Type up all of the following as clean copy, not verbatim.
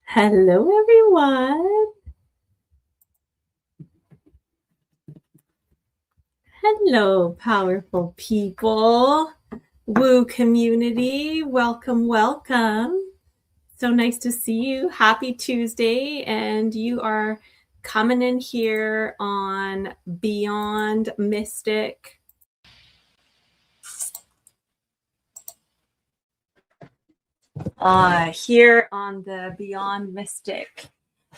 Hello, everyone. Hello, powerful people. Woo community. Welcome, welcome. So nice to see you. Happy Tuesday. And you are coming in here on Beyond Mystic. Here on the Beyond Mystic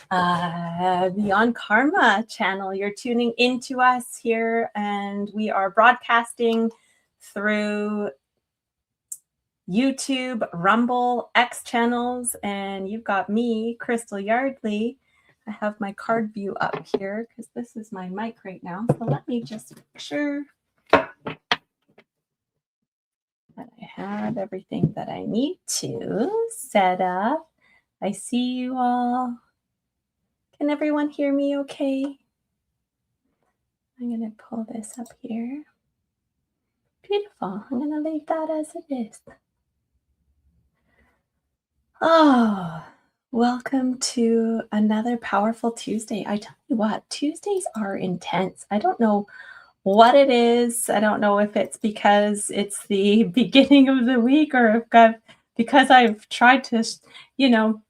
Beyond Karma channel. You're tuning into us here, and we are broadcasting through YouTube, Rumble, X channels, and you've got me, Crystal Yardley. I have my card view up here because this is my mic right now. So let me just make sure that I have everything that I need to set up. I see you all. Can everyone hear me okay? I'm going to pull this up here. Beautiful. I'm going to leave that as it is. Oh, welcome to another powerful Tuesday. I tell you what, Tuesdays are intense. I don't know what it is. I don't know if it's because it's the beginning of the week or if because I've tried to, 5x5.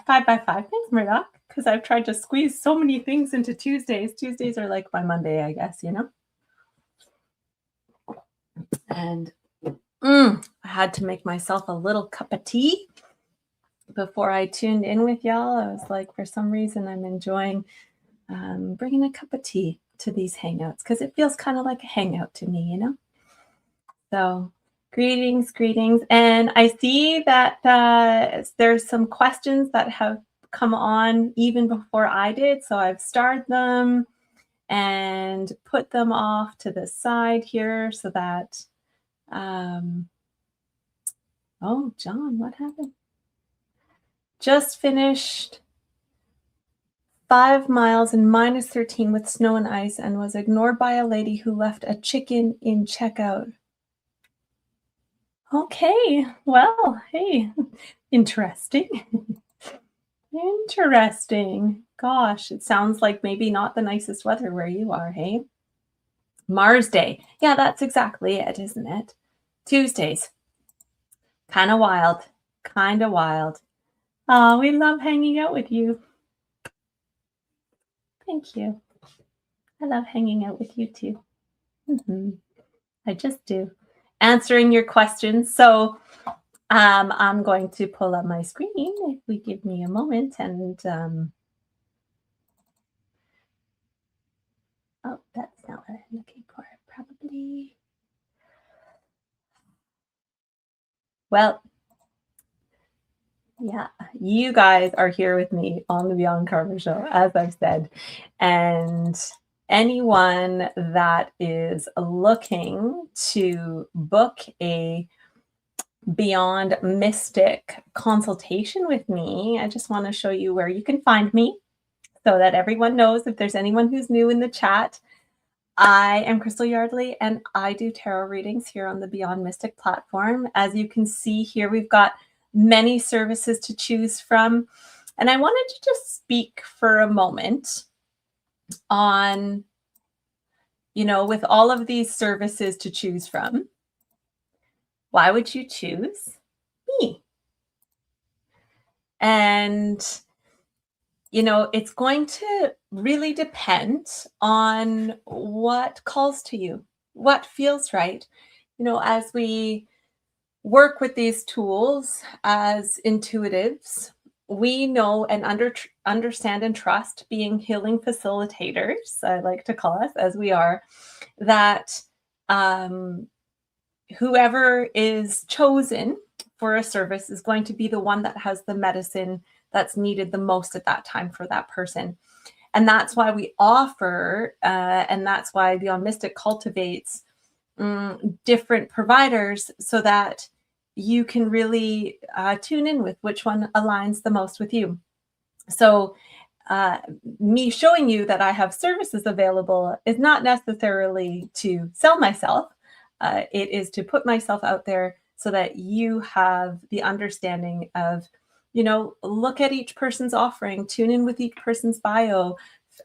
Thanks, Murdoch. Because I've tried to squeeze so many things into Tuesdays. Tuesdays are like my Monday, I guess, And I had to make myself a little cup of tea before I tuned in with y'all. I was like, for some reason, I'm enjoying bringing a cup of tea to these hangouts because it feels kind of like a hangout to me, So greetings. And I see that there's some questions that have come on even before I did. So I've starred them and put them off to the side here so that, oh, John, what happened? Just finished 5 miles in -13 with snow and ice and was ignored by a lady who left a chicken in checkout. Okay, well, hey, interesting. Interesting. Gosh, it sounds like maybe not the nicest weather where you are, hey? Mars Day. Yeah, that's exactly it, isn't it? Tuesdays. Kind of wild. Oh, we love hanging out with you. Thank you. I love hanging out with you too. I just do. Answering your questions. So I'm going to pull up my screen if we give me a moment. And oh, that's not what I'm looking for. Probably. Well, yeah, you guys are here with me on the Beyond Karma show, as I've said. And anyone that is looking to book a Beyond Mystic consultation with me, I just want to show you where you can find me so that everyone knows. If there's anyone who's new in the chat, I am Crystal Yardley and I do tarot readings here on the Beyond Mystic platform. As you can see here, we've got many services to choose from. And I wanted to just speak for a moment on, with all of these services to choose from, why would you choose me? And, it's going to really depend on what calls to you, what feels right. As we work with these tools as intuitives, we know and understand and trust, being healing facilitators, I like to call us as we are, that whoever is chosen for a service is going to be the one that has the medicine that's needed the most at that time for that person. And that's why we offer, and that's why Beyond Mystic cultivates different providers so that you can really tune in with which one aligns the most with you. So me showing you that I have services available is not necessarily to sell myself. It is to put myself out there so that you have the understanding of, look at each person's offering, tune in with each person's bio,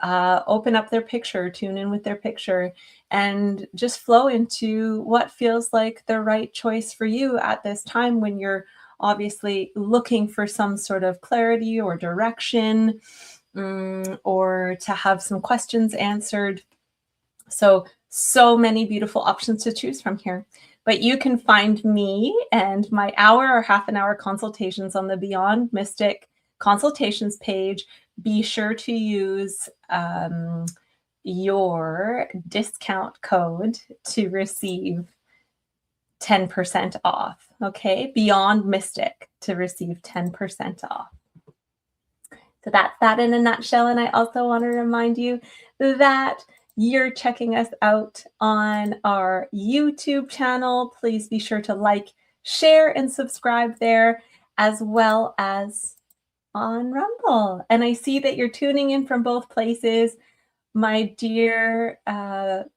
open up their picture, tune in with their picture, and just flow into what feels like the right choice for you at this time when you're obviously looking for some sort of clarity or direction, or to have some questions answered. So many beautiful options to choose from here. But you can find me and my hour or half an hour consultations on the Beyond Mystic consultations page. Be sure to use your discount code to receive 10% off. Okay, Beyond Mystic to receive 10% off. So that's that in a nutshell. And I also want to remind you that you're checking us out on our YouTube channel. Please be sure to like, share, and subscribe there, as well as on Rumble. And I see that you're tuning in from both places. My dear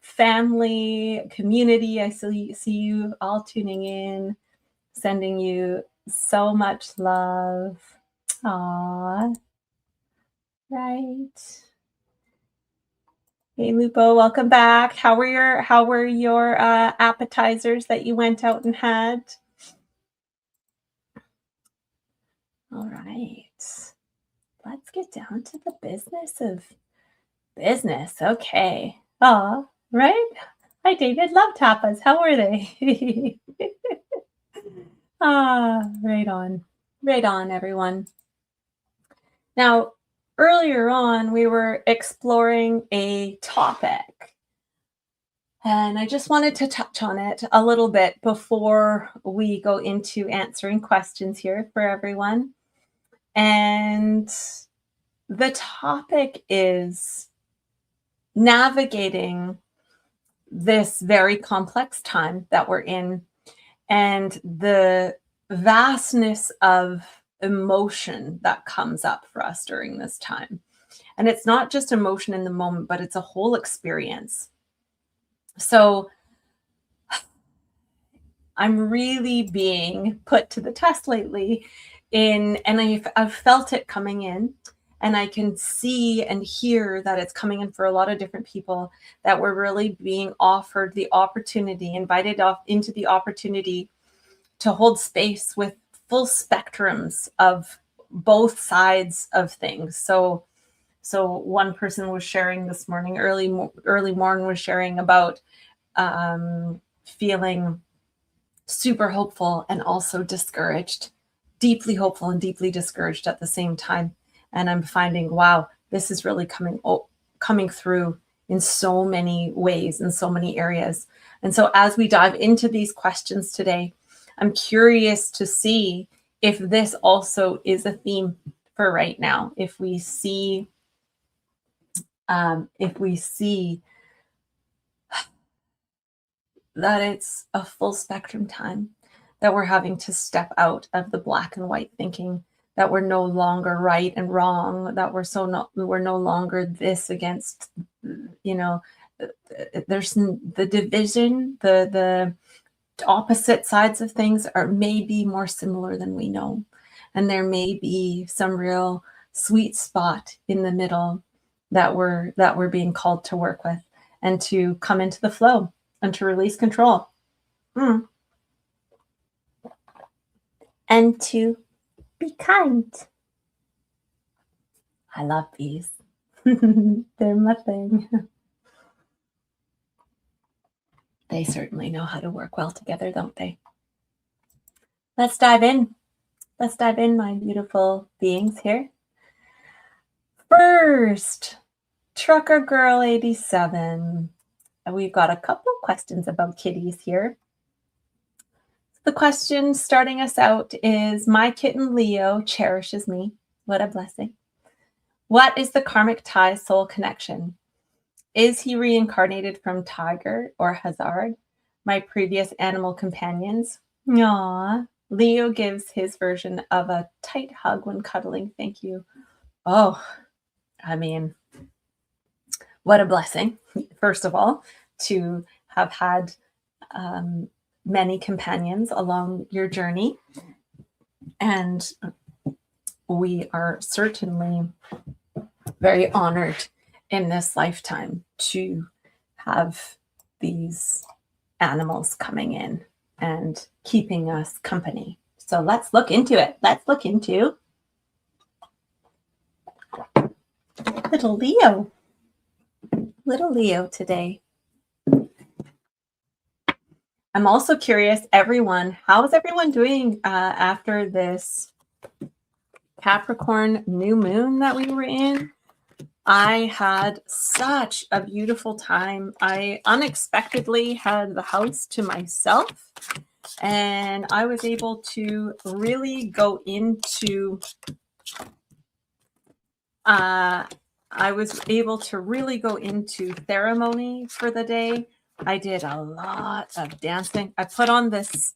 family, community, I see you all tuning in, sending you so much love. Aww. Right. Hey Lupo, welcome back. How were your appetizers that you went out and had? All right. Let's get down to the business of business. Okay. Oh, right. Hi David. Love tapas. How were they? Right on. Right on, everyone. Now, earlier on, we were exploring a topic, and I just wanted to touch on it a little bit before we go into answering questions here for everyone. And the topic is navigating this very complex time that we're in and the vastness of emotion that comes up for us during this time. And it's not just emotion in the moment, but it's a whole experience. So I'm really being put to the test lately and I've felt it coming in, and I can see and hear that it's coming in for a lot of different people, that we're really being offered the opportunity, invited off into the opportunity to hold space with full spectrums of both sides of things. So one person was sharing this morning, early morning, was sharing about feeling super hopeful and also discouraged, deeply hopeful and deeply discouraged at the same time. And I'm finding, wow, this is really coming through in so many ways, in so many areas. And so as we dive into these questions today, I'm curious to see if this also is a theme for right now. If we see that it's a full spectrum time, that we're having to step out of the black and white thinking, that we're no longer right and wrong, that we're no longer this against, there's the division, the opposite sides of things are maybe more similar than we know. And there may be some real sweet spot in the middle that we're being called to work with, and to come into the flow and to release control. And to be kind. I love bees. They're my thing. They certainly know how to work well together, don't they? Let's dive in. Let's dive in, my beautiful beings here. First, Trucker Girl 87. We've got a couple of questions about kitties here. The question starting us out is, my kitten Leo cherishes me. What a blessing. What is the karmic tie soul connection? Is he reincarnated from Tiger or Hazard, my previous animal companions? Aww. Leo gives his version of a tight hug when cuddling. Thank you. Oh, I mean, what a blessing, first of all, to have had many companions along your journey. And we are certainly very honored in this lifetime to have these animals coming in and keeping us company. So let's look into it. Let's look into little Leo. Little Leo today. I'm also curious, everyone, how is everyone doing after this Capricorn new moon that we were in? I had such a beautiful time. I unexpectedly had the house to myself, and I was able to really go into ceremony for the day. I did a lot of dancing. I put on this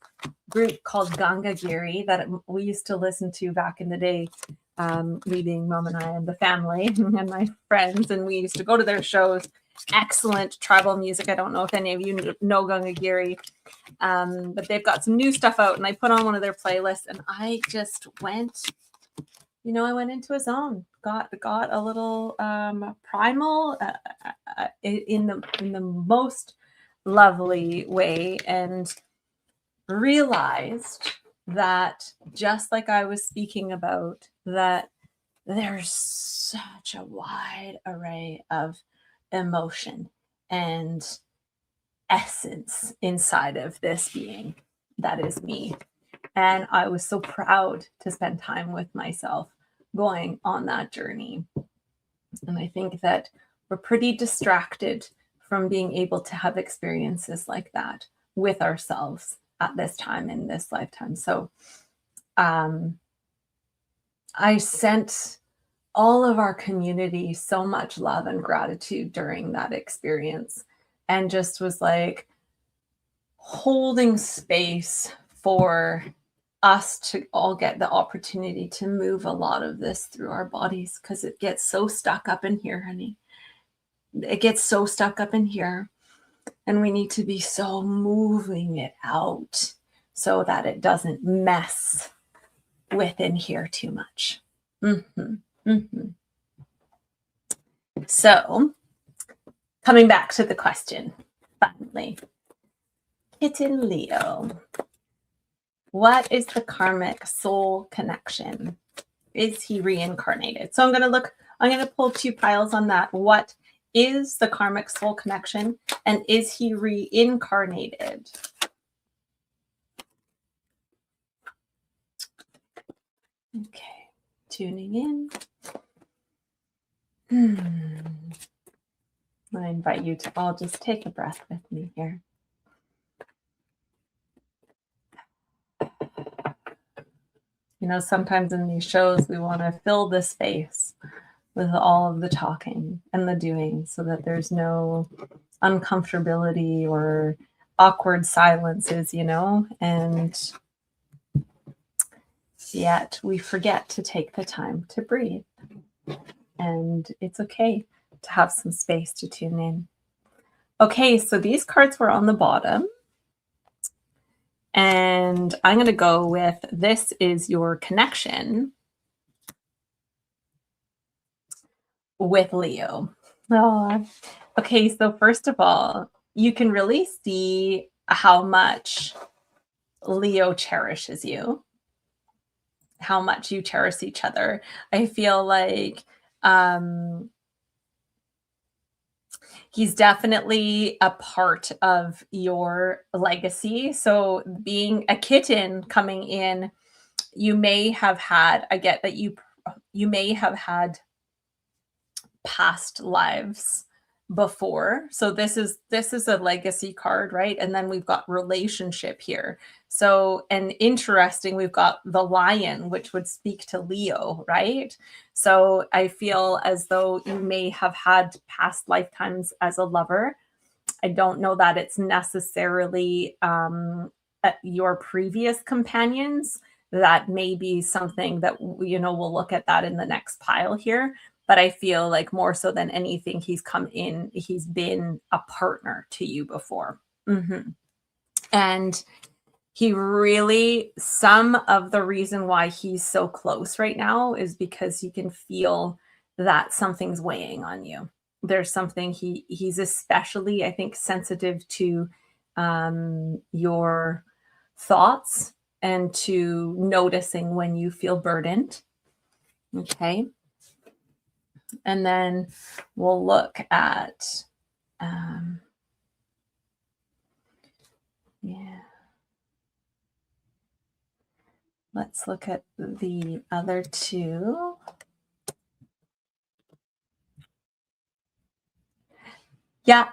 group called Ganga Giri that we used to listen to back in the day, leading Mom and I and the family and my friends, and we used to go to their shows. Excellent tribal music. I don't know if any of you know Ganga Giri, but they've got some new stuff out, and I put on one of their playlists, and I just went, I went into a zone, got a little primal in the most lovely way, and realized that, just like I was speaking about, that there's such a wide array of emotion and essence inside of this being that is me. And I was so proud to spend time with myself going on that journey. And I think that we're pretty distracted from being able to have experiences like that with ourselves at this time in this lifetime. So I sent all of our community so much love and gratitude during that experience, and just was like holding space for us to all get the opportunity to move a lot of this through our bodies, because it gets so stuck up in here, honey. It gets so stuck up in here, and we need to be so moving it out so that it doesn't mess within here too much. So, coming back to the question, finally, Kitten Leo. What is the karmic soul connection? Is he reincarnated? So I'm going to pull two piles on that. What is the karmic soul connection, and is he reincarnated? Okay, tuning in. I invite you to all just take a breath with me here. Sometimes in these shows, we want to fill the space with all of the talking and the doing so that there's no uncomfortability or awkward silences, and yet we forget to take the time to breathe. And it's okay to have some space to tune in. Okay, so these cards were on the bottom. And I'm going to go with, this is your connection with Leo. Oh, okay, so first of all, you can really see how much Leo cherishes you, how much you cherish each other. I feel like he's definitely a part of your legacy. So being a kitten coming in, you may have had, I get that you may have had past lives before. So this is a legacy card, right? And then we've got relationship here. So, and interesting, we've got the lion, which would speak to Leo, right? So I feel as though you may have had past lifetimes as a lover. I don't know that it's necessarily your previous companions. That may be something that, we'll look at that in the next pile here. But I feel like more so than anything, he's come in, he's been a partner to you before. And He really, some of the reason why he's so close right now is because he can feel that something's weighing on you. There's something he's especially, I think, sensitive to your thoughts and to noticing when you feel burdened. Okay. And then we'll look at, yeah. Let's look at the other two. Yeah,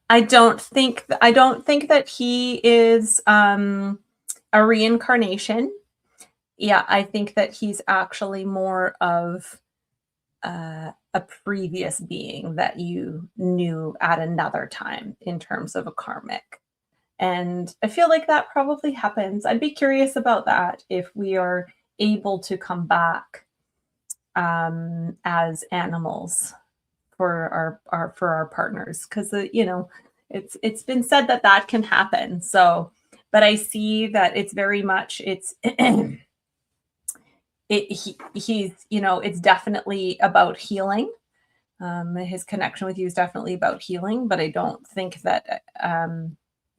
I don't think that he is a reincarnation. Yeah, I think that he's actually more of a previous being that you knew at another time in terms of a karmic. And I feel like that probably happens. I'd be curious about that if we are able to come back as animals for our partners, because it's been said that that can happen. So, but I see that it's very much it's he's it's definitely about healing. His connection with you is definitely about healing, but I don't think that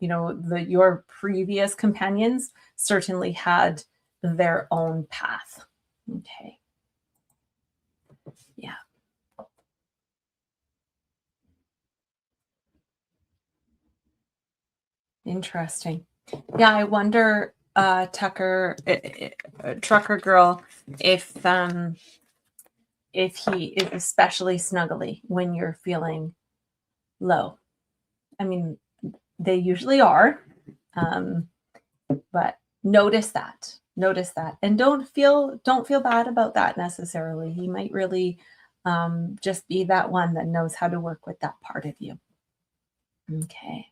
your previous companions certainly had their own path. Okay. Yeah. Interesting. Yeah, I wonder, Tucker, Trucker Girl, if he is especially snuggly when you're feeling low. I mean, they usually are, but notice that. Notice that, and don't feel bad about that necessarily. He might really just be that one that knows how to work with that part of you. Okay.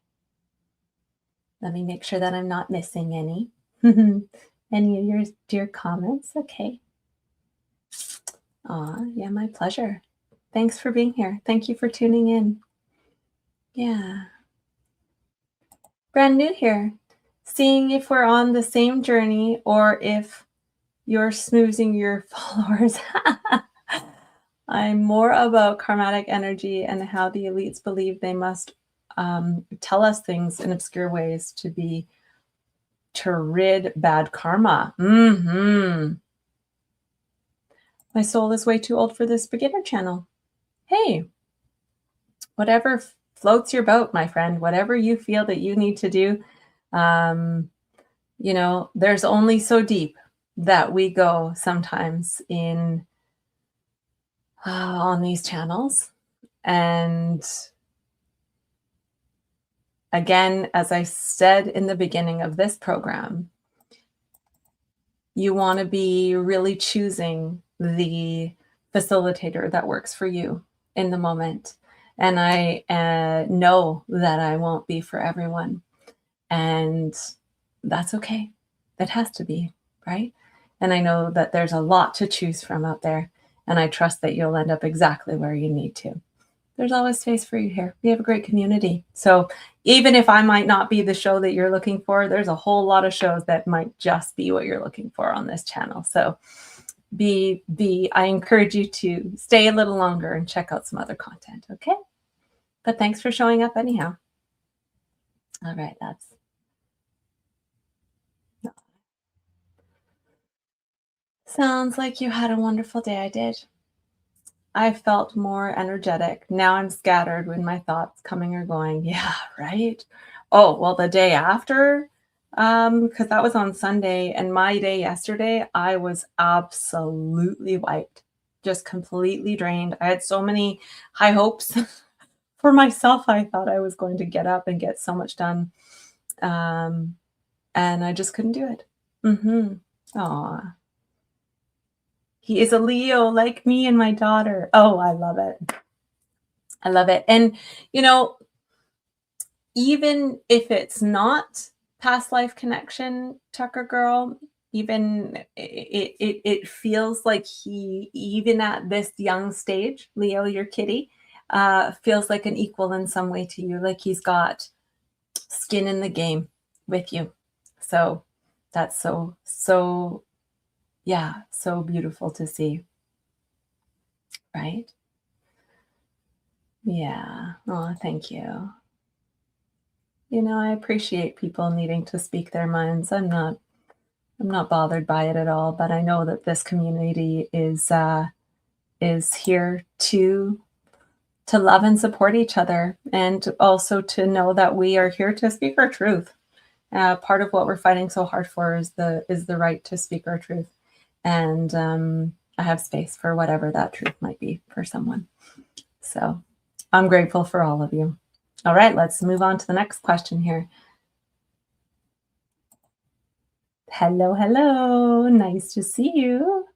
Let me make sure that I'm not missing any. Any of your dear comments? Okay. Yeah, my pleasure. Thanks for being here. Thank you for tuning in. Yeah. Brand new here. Seeing if we're on the same journey or if you're snoozing your followers. I'm more about karmatic energy and how the elites believe they must tell us things in obscure ways to rid bad karma. My soul is way too old for this beginner channel. Hey, whatever floats your boat, my friend, whatever you feel that you need to do. There's only so deep that we go sometimes in on these channels. And again, as I said in the beginning of this program, you want to be really choosing the facilitator that works for you in the moment. And I know that I won't be for everyone. And that's okay. It has to be, right? And I know that there's a lot to choose from out there. And I trust that you'll end up exactly where you need to. There's always space for you here. We have a great community. So even if I might not be the show that you're looking for, there's a whole lot of shows that might just be what you're looking for on this channel. So I encourage you to stay a little longer and check out some other content. Okay. But thanks for showing up anyhow. All right. Sounds like you had a wonderful day. I did. I felt more energetic. Now I'm scattered with my thoughts coming or going. Yeah, right. Oh, well, the day after, because that was on Sunday, and my day yesterday, I was absolutely wiped, just completely drained. I had so many high hopes for myself. I thought I was going to get up and get so much done. And I just couldn't do it. Aw. He is a Leo like me and my daughter. Oh, I love it. I love it. And, even if it's not past life connection, Tucker Girl, even it feels like he, even at this young stage, Leo, your kitty, feels like an equal in some way to you. Like he's got skin in the game with you So that's so yeah, so beautiful to see, right? Yeah. Oh, thank you. I appreciate people needing to speak their minds. I'm not bothered by it at all, but I know that this community is here to love and support each other, and also to know that we are here to speak our truth. Part of what we're fighting so hard for is the right to speak our truth, and I have space for whatever that truth might be for someone. So I'm grateful for all of you. All right, let's move on to the next question here. Hello, hello. Nice to see you.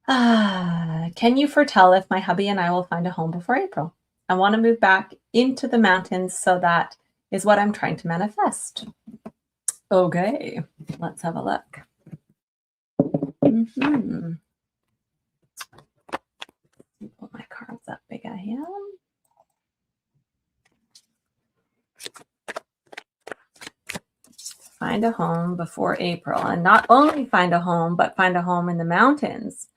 Can you foretell if my hubby and I will find a home before April? I want to move back into the mountains, so that is what I'm trying to manifest. Okay, let's have a look. Mhm. Pull my cards up big I am. Find a home before April, and not only find a home, but find a home in the mountains.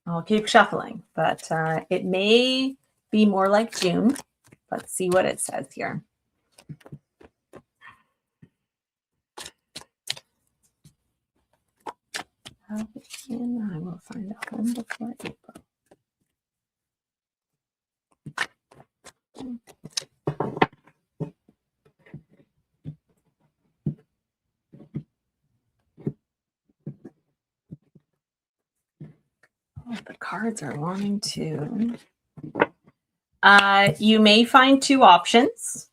I'll keep shuffling, but it may be more like June. Let's see what it says here. I will find a home before April. Oh, the cards are wanting to. You may find two options.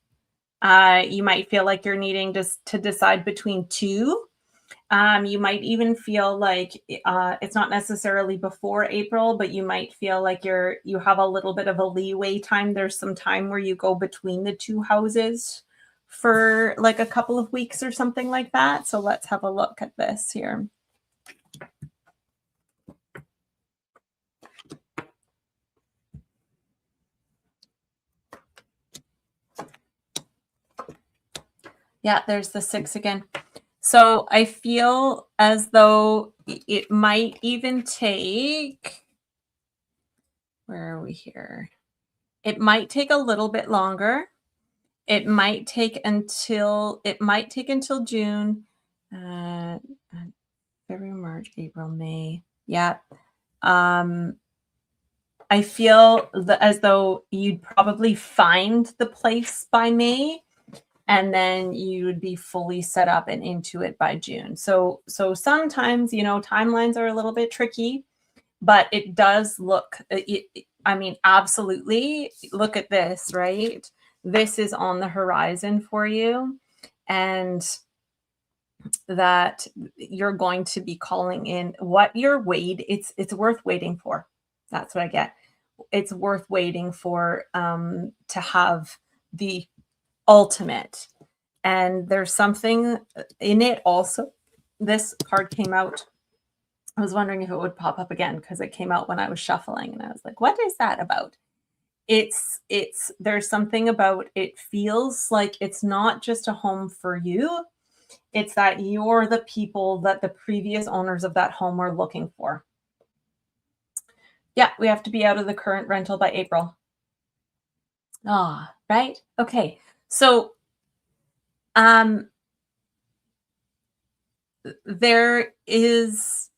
You might feel like you're needing to decide between two. You might even feel like it's not necessarily before April, but you might feel like you have a little bit of a leeway time. There's some time where you go between the two houses for like a couple of weeks or something like that. So let's have a look at this here. Yeah, there's the 6 again. So I feel as though it might even take, where are we here? It might take a little bit longer. It might take until June, February, March, April, May. Yeah. I feel as though you'd probably find the place by May, and then you would be fully set up and into it by June. So sometimes, timelines are a little bit tricky, but it does look, absolutely. Look at this, right? This is on the horizon for you, and that you're going to be calling in what you're it's worth waiting for. That's what I get. It's worth waiting for, to have the ultimate. And there's something in it also. This card came out. I was wondering if it would pop up again, because it came out when I was shuffling, and I was like, what is that about? There's something about it. Feels like it's not just a home for you. It's that you're the people that the previous owners of that home were looking for. Yeah, we have to be out of the current rental by April. Right? Okay. So there is,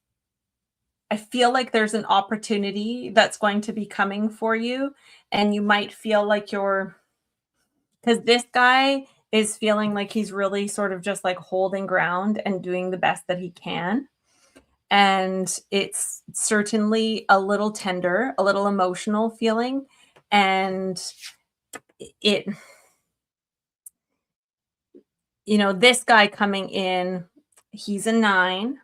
I feel like there's an opportunity that's going to be coming for you, and you might feel like because this guy is feeling like he's really sort of just like holding ground and doing the best that he can. And it's certainly a little tender, a little emotional feeling. And this guy coming in, he's a 9.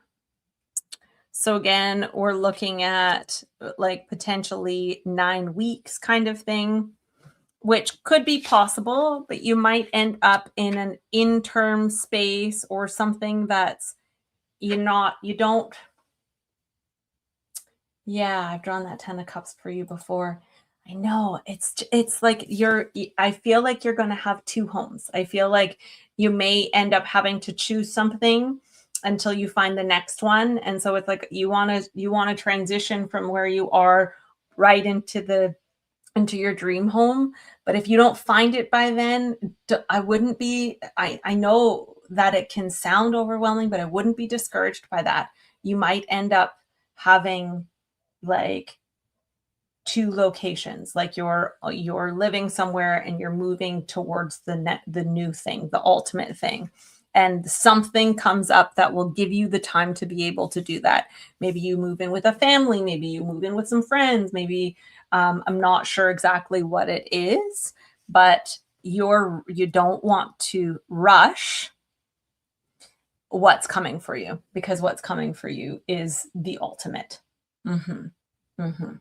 So again, we're looking at like potentially 9 weeks kind of thing, which could be possible, but you might end up in an interim space or something that's you don't Yeah, I've drawn that 10 of cups for you before. I know, it's like I feel like you're gonna have 2 homes. I feel like you may end up having to choose something until you find the next one, and so it's like you wanna transition from where you are right into your dream home, but if you don't find it by then, I wouldn't be I know that it can sound overwhelming, but I wouldn't be discouraged by that. You might end up having like 2 locations, like you're living somewhere and you're moving towards the new thing, the ultimate thing. And something comes up that will give you the time to be able to do that. Maybe you move in with a family, maybe you move in with some friends, maybe I'm not sure exactly what it is, but you don't want to rush what's coming for you because what's coming for you is the ultimate. Mhm. Mhm.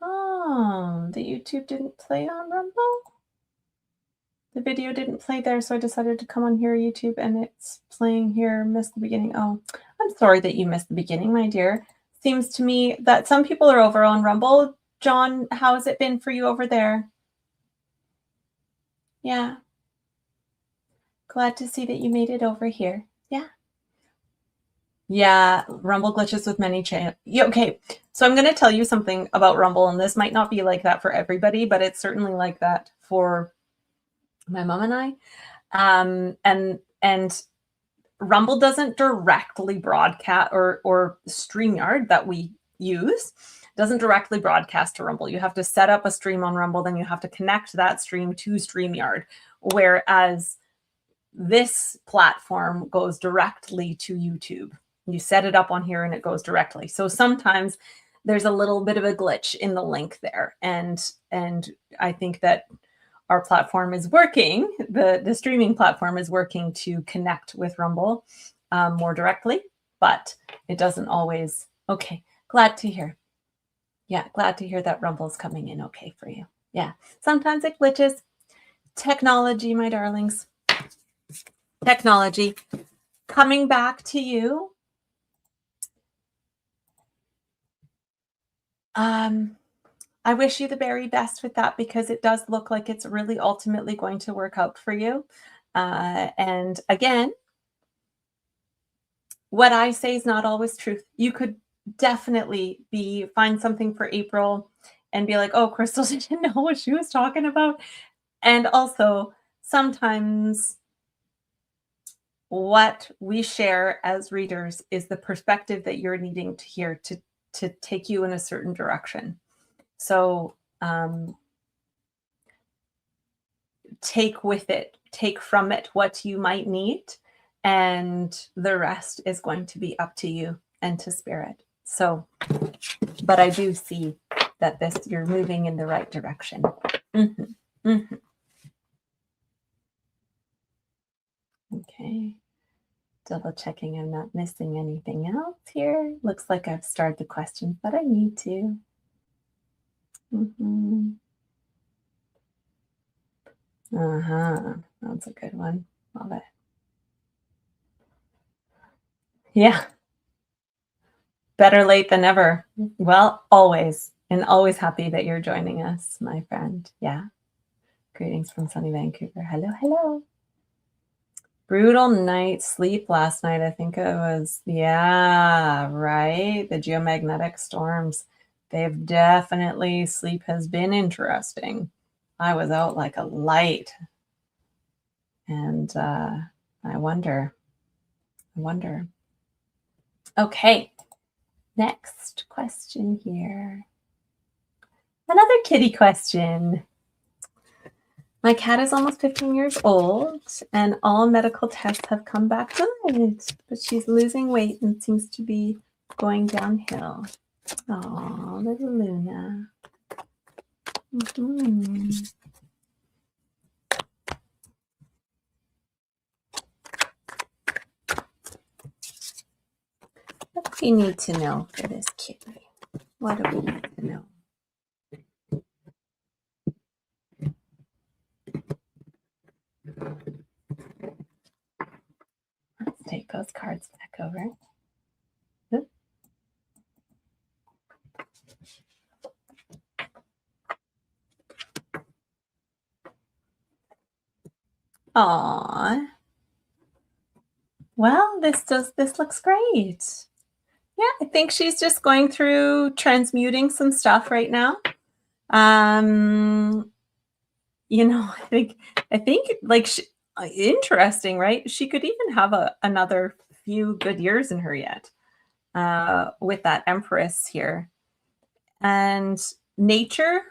Oh, the YouTube didn't play on Rumble? The video didn't play there, so I decided to come on here, YouTube, and it's playing here. Missed the beginning. Oh, I'm sorry that you missed the beginning, my dear. Seems to me that some people are over on Rumble. John, how has it been for you over there? Yeah, glad to see that you made it over here. Yeah. Yeah, Rumble glitches with many channels. Yeah, okay, so I'm going to tell you something about Rumble, and this might not be like that for everybody, but it's certainly like that for my mom and I. And Rumble doesn't directly broadcast, or StreamYard that we use doesn't directly broadcast to Rumble. You have to set up a stream on Rumble, then you have to connect that stream to StreamYard. Whereas this platform goes directly to YouTube. You set it up on here and it goes directly. So sometimes there's a little bit of a glitch in the link there. And I think that our platform is working, the streaming platform is working to connect with Rumble more directly, but it doesn't always. Okay, glad to hear. Yeah, glad to hear that Rumble's coming in okay for you. Yeah, sometimes it glitches. Technology, my darlings. Technology. Coming back to you. I wish you the very best with that because it does look like it's really ultimately going to work out for you. And again, what I say is not always truth. You could definitely find something for April and be like, oh, Crystal didn't know what she was talking about. And also, sometimes what we share as readers is the perspective that you're needing to hear to take you in a certain direction. So take from it what you might need, and the rest is going to be up to you and to spirit. So, but I do see that you're moving in the right direction. Mm-hmm. Mm-hmm. Okay. Double checking I'm not missing anything else here. Looks like I've started the questions that I need to. Mm-hmm. Uh-huh. That's a good one. Love it. Yeah. Better late than never. Well, always. And always happy that you're joining us, my friend. Yeah. Greetings from sunny Vancouver. Hello, hello. Brutal night's sleep last night. I think it was, yeah, right. The geomagnetic storms. They've definitely, sleep has been interesting. I was out like a light. And I wonder. Okay. Next question here. Another kitty question. My cat is almost 15 years old, and all medical tests have come back good, but she's losing weight and seems to be going downhill. Oh, little Luna. Mm-hmm. What do we need to know for this kitty? What do we need to know? Let's take those cards back back over. Aw. Well, this looks great. Yeah, I think she's just going through transmuting some stuff right now. I think like interesting, right? She could even have another few good years in her yet, with that Empress here. And nature,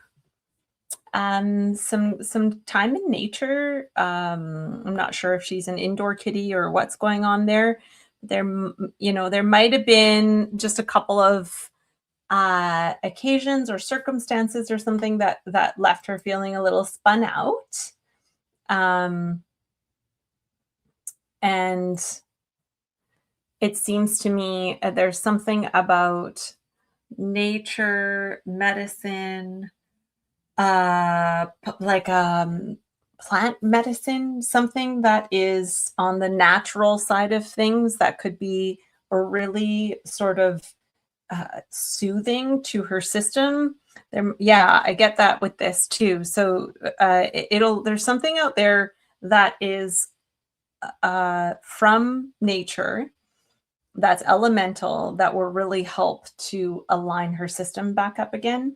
some time in nature. I'm not sure if she's an indoor kitty or what's going on there. There might have been just a couple of occasions or circumstances or something that left her feeling a little spun out. And it seems to me there's something about nature, medicine, like plant medicine, something that is on the natural side of things that could be a really sort of soothing to her system. Yeah, I get that with this too. So there's something out there that is from nature, that's elemental, that will really help to align her system back up again.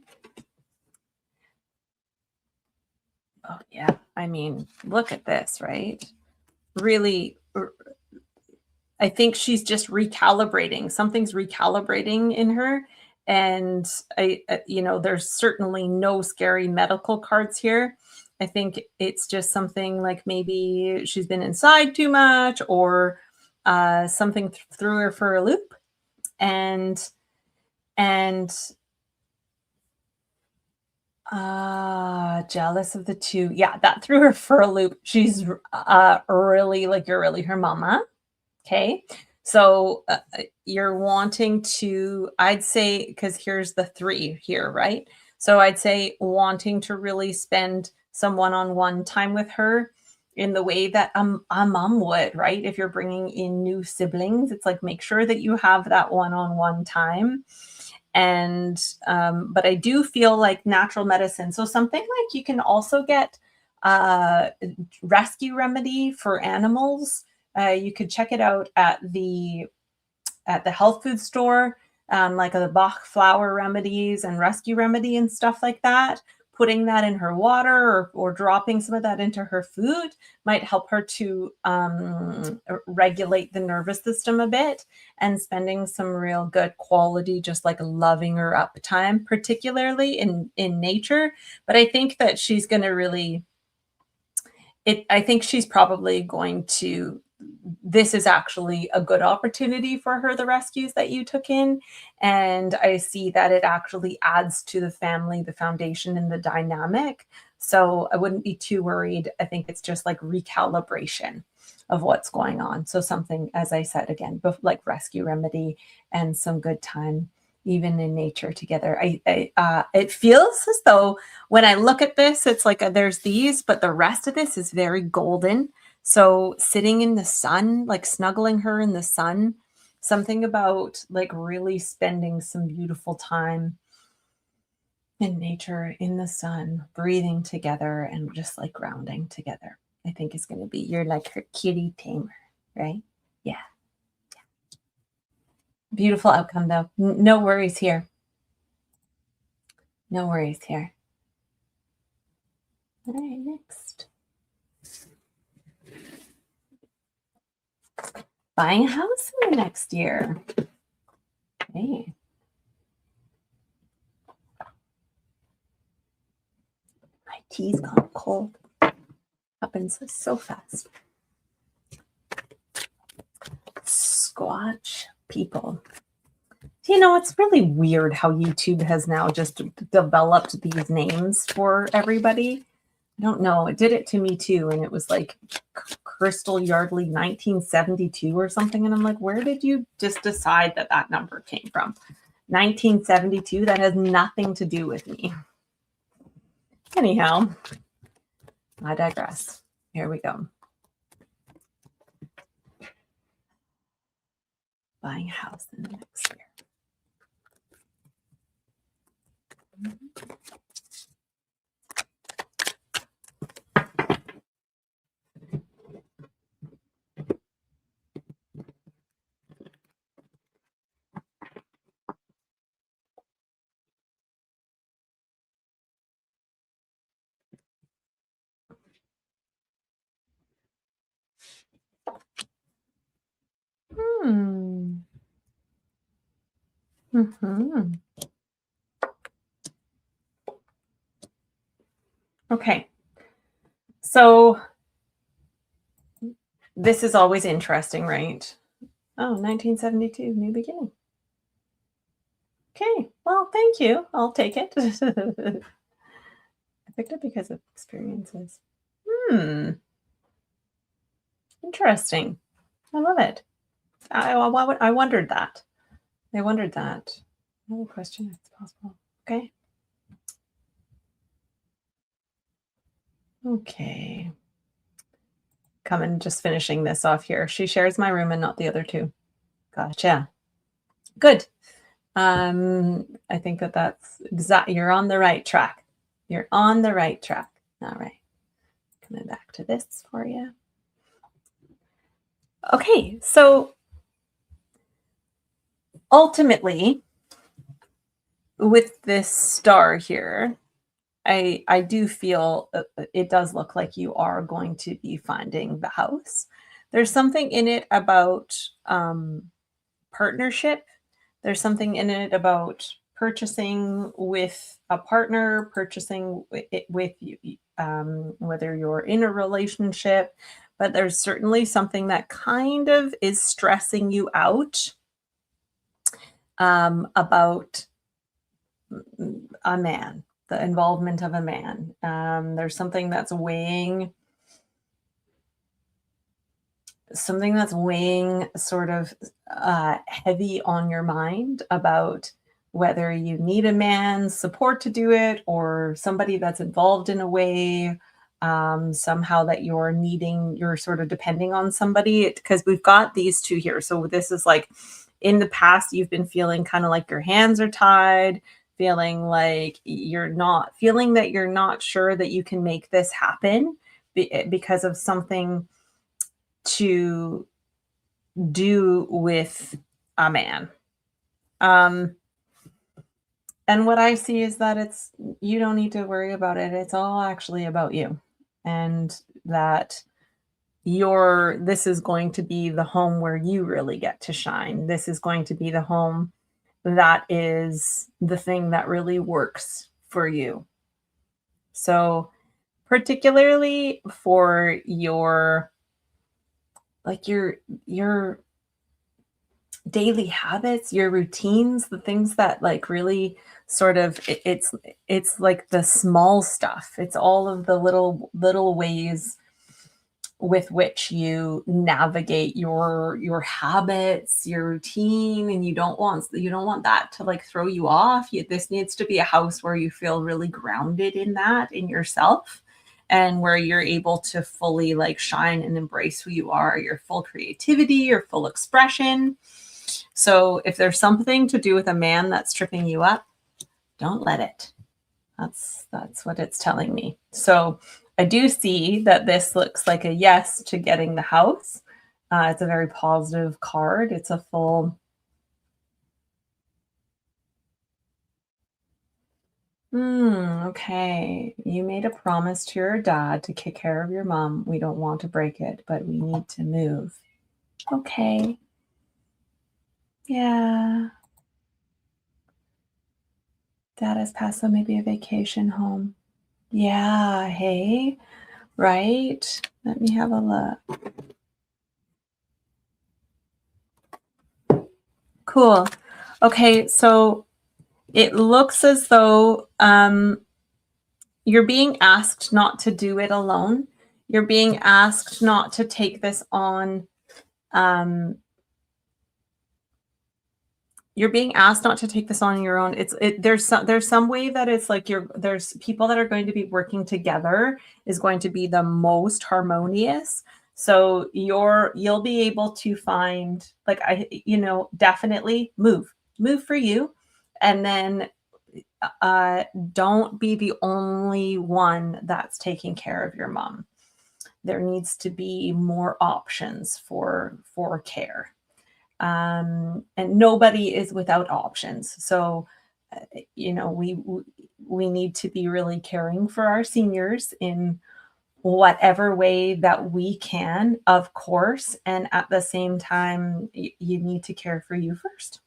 Oh yeah, I mean, look at this, right? Really, I think she's just recalibrating. Something's recalibrating in her. And there's certainly no scary medical cards here. I think it's just something like maybe she's been inside too much, or something threw her for a loop. And jealous of the two. Yeah, that threw her for a loop. She's really like, you're really her mama. Okay. So you're wanting to, I'd say, because here's the 3 here, right? So I'd say wanting to really spend some one-on-one time with her in the way that a mom would, right? If you're bringing in new siblings, it's like, make sure that you have that one-on-one time. And but I do feel like natural medicine. So something like you can also get rescue remedy for animals. You could check it out at the health food store, like the Bach flower remedies and rescue remedy and stuff like that. Putting that in her water, or dropping some of that into her food might help her to regulate the nervous system a bit, and spending some real good quality, just like loving her up time, particularly in nature. But I think that she's going to really, I think she's probably going to, this is actually a good opportunity for her, the rescues that you took in. And I see that it actually adds to the family, the foundation, and the dynamic. So I wouldn't be too worried. I think it's just like recalibration of what's going on. So something, as I said, again, like rescue remedy and some good time, even in nature together. It feels as though when I look at this, it's like there's these, but the rest of this is very golden. So sitting in the sun, like snuggling her in the sun, something about like really spending some beautiful time in nature, in the sun, breathing together, and just like grounding together, I think is going to be, you're like her kitty tamer, right? Yeah. Beautiful outcome though. No worries here. No worries here. All right, next. Buying a house in the next year. Okay. My tea's gone cold. Happens so fast. Squatch people. It's really weird how YouTube has now just developed these names for everybody. I don't know. It did it to me too. And it was like Crystal Yardley 1972 or something. And I'm like, where did you just decide that number came from? 1972? That has nothing to do with me. Anyhow, I digress. Here we go. buying a house in the next year. Hmm. Mm-hmm. Okay. So this is always interesting, right? Oh, 1972, new beginning. Okay. Well, thank you. I'll take it. I picked it because of experiences. Hmm. Interesting. I love it. I wondered that. I wondered that. Another question, if it's possible. Okay. Okay. Coming, just finishing this off here. She shares my room and not the other two. Gotcha. Good. I think that's exact. You're on the right track. You're on the right track. All right. Coming back to this for you. Okay. So ultimately, with this star here, I do feel it does look like you are going to be finding the house. There's something in it about partnership. There's something in it about purchasing with a partner, purchasing it with you, whether you're in a relationship. But there's certainly something that kind of is stressing you out about a man, the involvement of a man. There's something that's weighing sort of heavy on your mind about whether you need a man's support to do it or somebody that's involved in a way, somehow that you're sort of depending on somebody, because we've got these two here. So this is like, in the past, you've been feeling kind of like your hands are tied, feeling like you're not sure that you can make this happen because of something to do with a man. And what I see is that you don't need to worry about it. It's all actually about you. And that this is going to be the home where you really get to shine. This is going to be the home that is the thing that really works for you. So particularly for your daily habits, your routines, the things that like really sort of it's like the small stuff. It's all of the little ways with which you navigate your habits, your routine, and you don't want that to like throw you off. This needs to be a house where you feel really grounded in that, in yourself, and where you're able to fully like shine and embrace who you are, your full creativity, your full expression. So if there's something to do with a man that's tripping you up, don't let it. That's what it's telling me. So I do see that this looks like a yes to getting the house. It's a very positive card. It's a full. Okay. You made a promise to your dad to take care of your mom. We don't want to break it, but we need to move. Okay. Yeah. Dad has passed, so maybe a vacation home. Yeah. Hey. Right. Let me have a look. Cool. Okay. So it looks as though you're being asked not to do it alone. You're being asked not to take this on. You're being asked not to take this on your own. There's some way that it's like there's people that are going to be working together is going to be the most harmonious. So you'll be able to find, like, definitely move for you. And then uh, don't be the only one that's taking care of your mom. There needs to be more options for care. And nobody is without options. So, you know, we need to be really caring for our seniors in whatever way that we can, of course. And at the same time, you need to care for you first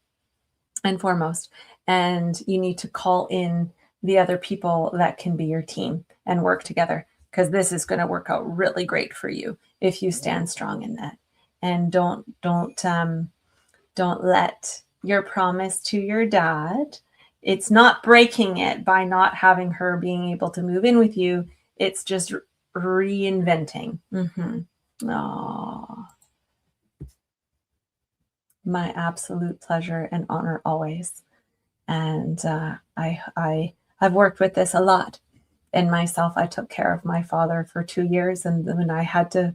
and foremost. And you need to call in the other people that can be your team and work together, because this is going to work out really great for you if you stand strong in that. And don't let your promise to your dad, it's not breaking it by not having her being able to move in with you. It's just reinventing. Oh, my absolute pleasure and honor always. And I've worked with this a lot. And myself, I took care of my father for 2 years, and when I had to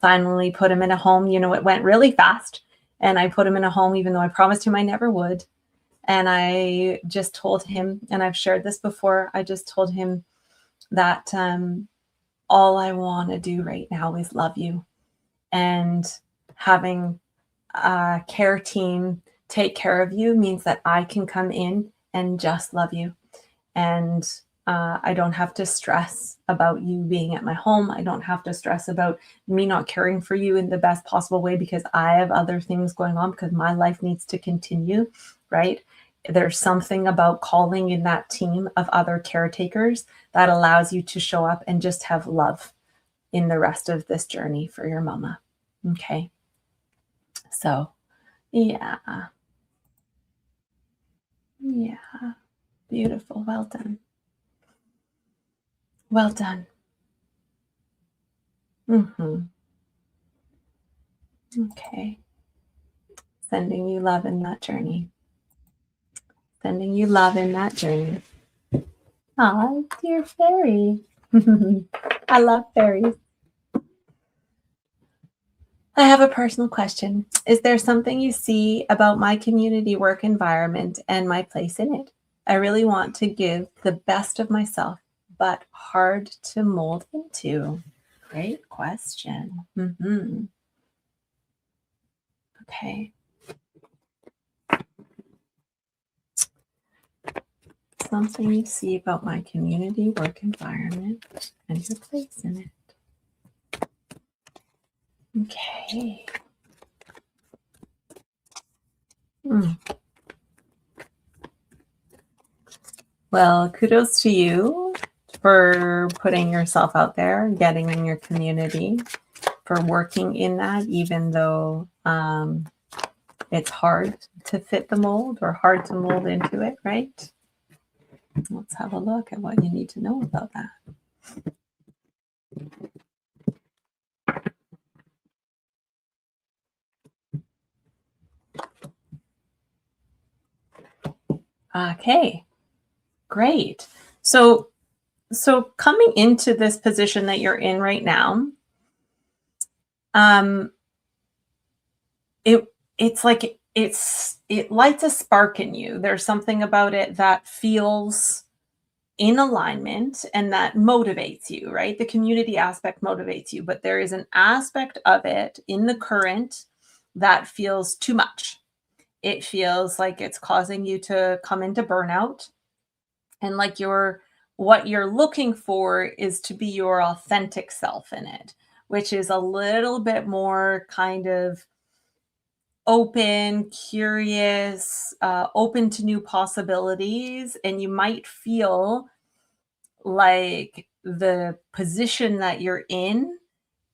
finally put him in a home, it went really fast. And I put him in a home, even though I promised him I never would. And I just told him, and I've shared this before, I just told him that all I want to do right now is love you. And having a care team take care of you means that I can come in and just love you. And I don't have to stress about you being at my home. I don't have to stress about me not caring for you in the best possible way, because I have other things going on, because my life needs to continue, right? There's something about calling in that team of other caretakers that allows you to show up and just have love in the rest of this journey for your mama. Okay. So, yeah. Yeah. Beautiful. Well done. Well done. Okay. Sending you love in that journey. Sending you love in that journey. Aw, dear fairy. I love fairies. I have a personal question. Is there something you see about my community work environment and my place in it? I really want to give the best of myself, but hard to mold into. Great question. Okay. Something you see about my community work environment and your place in it. Okay. Well, kudos to you for putting yourself out there, getting in your community, for working in that, even though it's hard to fit the mold or hard to mold into it, right? Let's have a look at what you need to know about that. Okay, great. So coming into this position that you're in right now, it's like it lights a spark in you. There's something about it that feels in alignment and that motivates you, right? The community aspect motivates you, but there is an aspect of it in the current that feels too much. It feels like it's causing you to come into burnout, and like what you're looking for is to be your authentic self in it, which is a little bit more kind of open, curious, open to new possibilities. And you might feel like the position that you're in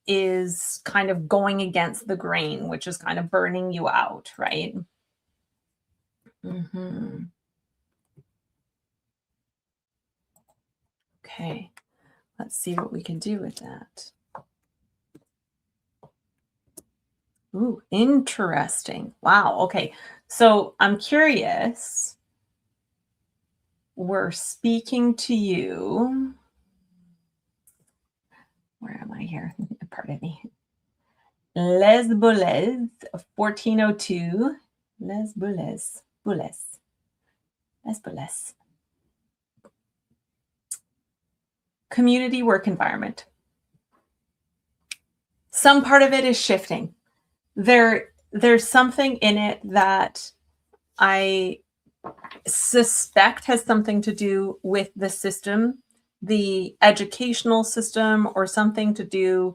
is kind of going against the grain, which is kind of burning you out, right? Okay, let's see what we can do with that. Ooh, interesting. Wow. Okay. So I'm curious. We're speaking to you. Where am I here? Pardon me. Les Boulez, 1402. Les Boulez. Boulez. Les Boulez. Community work environment. Some part of it is shifting. There's something in it that I suspect has something to do with the system, the educational system, or something to do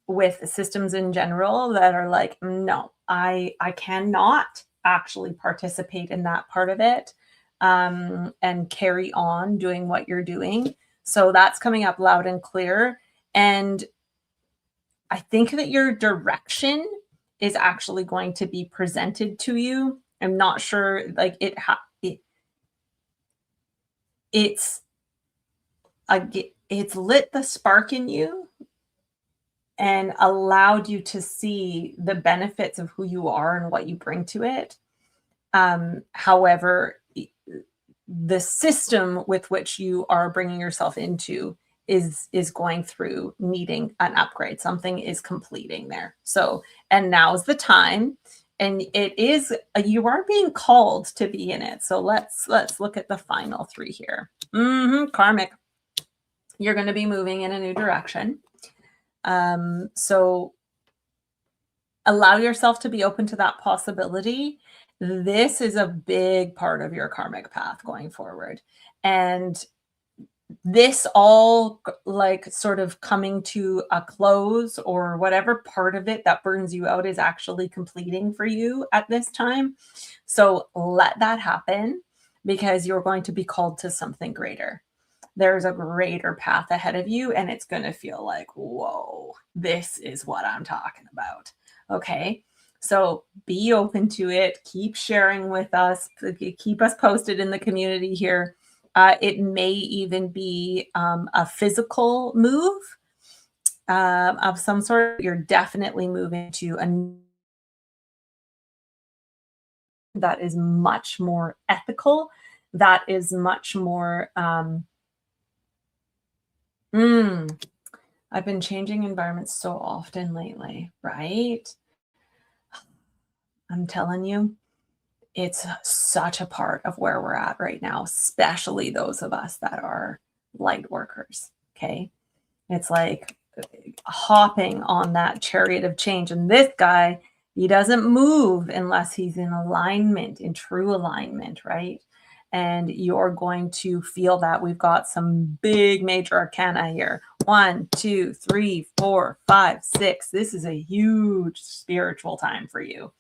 with systems in general that are like, no, I cannot actually participate in that part of it, and carry on doing what you're doing. So that's coming up loud and clear. And I think that your direction is actually going to be presented to you. I'm not sure, like it's it's lit the spark in you and allowed you to see the benefits of who you are and what you bring to it. However, the system with which you are bringing yourself into is going through needing an upgrade. Something is completing there. So, and now's the time. And it is, you are being called to be in it. So let's look at the final three here. Karmic. You're going to be moving in a new direction. So allow yourself to be open to that possibility. This is a big part of your karmic path going forward. And this all like sort of coming to a close, or whatever part of it that burns you out is actually completing for you at this time. So let that happen, because you're going to be called to something greater. There's a greater path ahead of you, and it's going to feel like, whoa, this is what I'm talking about. Okay. So be open to it. Keep sharing with us. Keep us posted in the community here. It may even be a physical move of some sort. You're definitely moving to a that is much more ethical, that is much more I've been changing environments so often lately, right? I'm telling you, it's such a part of where we're at right now, especially those of us that are light workers. Okay. It's like hopping on that chariot of change. And this guy, he doesn't move unless he's in alignment, in true alignment, right? And you're going to feel that. We've got some big major arcana here. 1, 2, 3, 4, 5, 6. This is a huge spiritual time for you.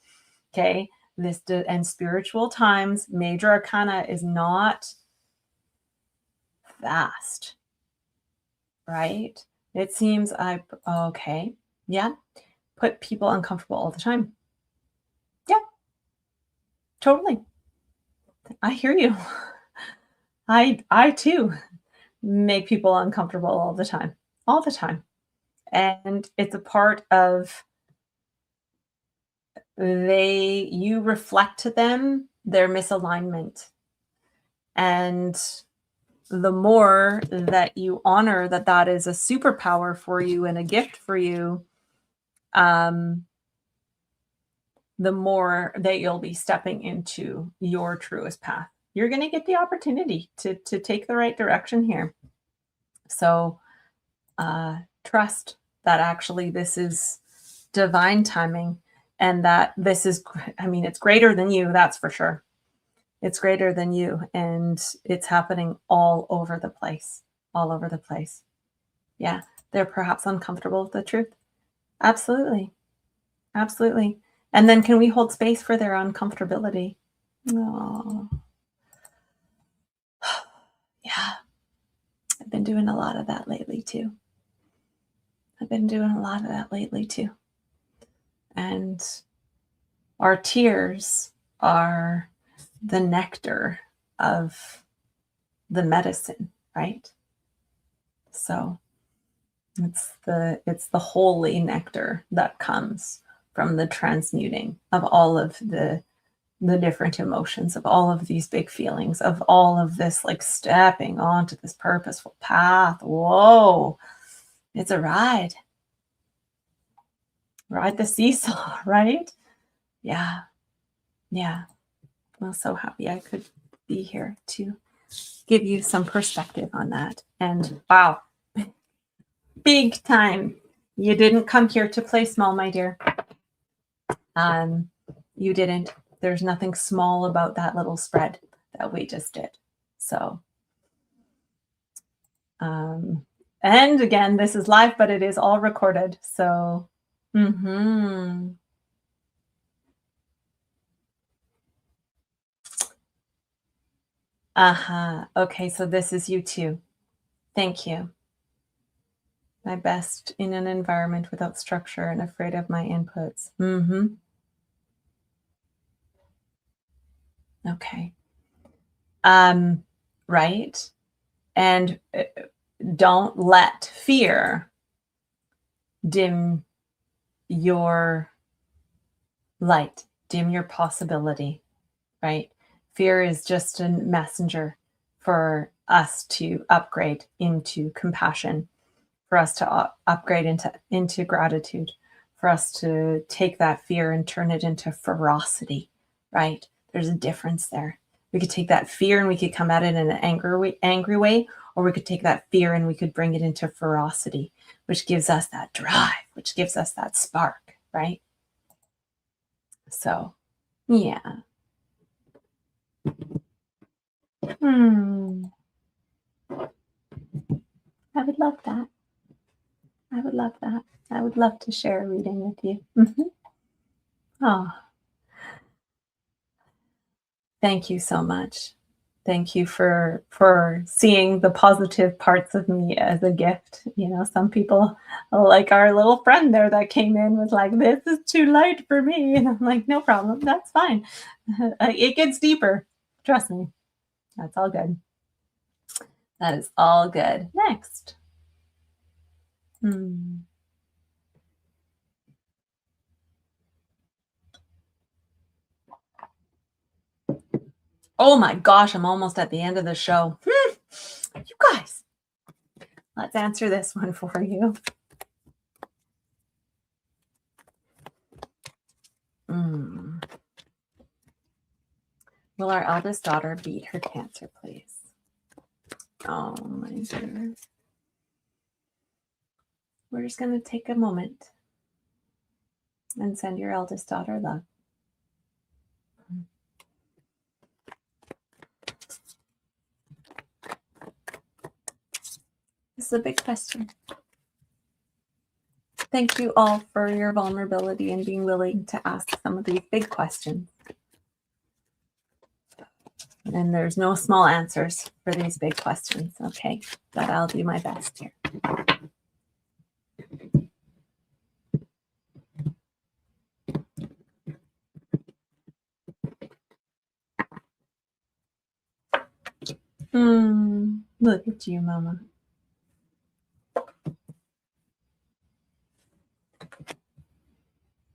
Okay. And spiritual times, major arcana is not fast, right? It seems okay. Yeah. Put people uncomfortable all the time. Yeah, totally. I hear you. I too make people uncomfortable all the time. All the time. And it's a part of you reflect to them their misalignment. And the more that you honor that is a superpower for you and a gift for you, the more that you'll be stepping into your truest path. You're going to get the opportunity to take the right direction here. So trust that actually this is divine timing, and that this is, I mean, it's greater than you, that's for sure. It's greater than you, and it's happening all over the place, all over the place. Yeah, they're perhaps uncomfortable with the truth. Absolutely. Absolutely. And then can we hold space for their uncomfortability? Oh, yeah. I've been doing a lot of that lately too. And our tears are the nectar of the medicine, right? So it's the holy nectar that comes from the transmuting of all of the different emotions, of all of these big feelings, of all of this, like stepping onto this purposeful path. Whoa, it's a ride. Ride the seesaw, right? Yeah. Yeah. I'm so happy I could be here to give you some perspective on that. And wow, big time. You didn't come here to play small, my dear. You didn't. There's nothing small about that little spread that we just did. So, and again, this is live, but it is all recorded. So, Okay, so this is you too. Thank you. My best in an environment without structure and afraid of my inputs. Okay. Right. And don't let fear dim your light, dim your possibility, right? Fear is just a messenger for us to upgrade into compassion, for us to upgrade into gratitude, for us to take that fear and turn it into ferocity, right? There's a difference there. We could take that fear and we could come at it in an angry way, or we could take that fear and we could bring it into ferocity, which gives us that drive, which gives us that spark, right? So, yeah. I would love that. I would love that. I would love to share a reading with you. Oh, thank you so much. Thank you for seeing the positive parts of me as a gift. You know, some people, like our little friend there that came in, was like, "This is too light for me," and I'm like, "No problem, that's fine. It gets deeper. Trust me. That's all good. That is all good." Next. Hmm. Oh my gosh, I'm almost at the end of the show. You guys, let's answer this one for you. Will our eldest daughter beat her cancer, please? Oh my goodness. We're just going to take a moment and send your eldest daughter love. This is a big question. Thank you all for your vulnerability and being willing to ask some of these big questions. And there's no small answers for these big questions, okay? But I'll do my best here. Look at you, Mama.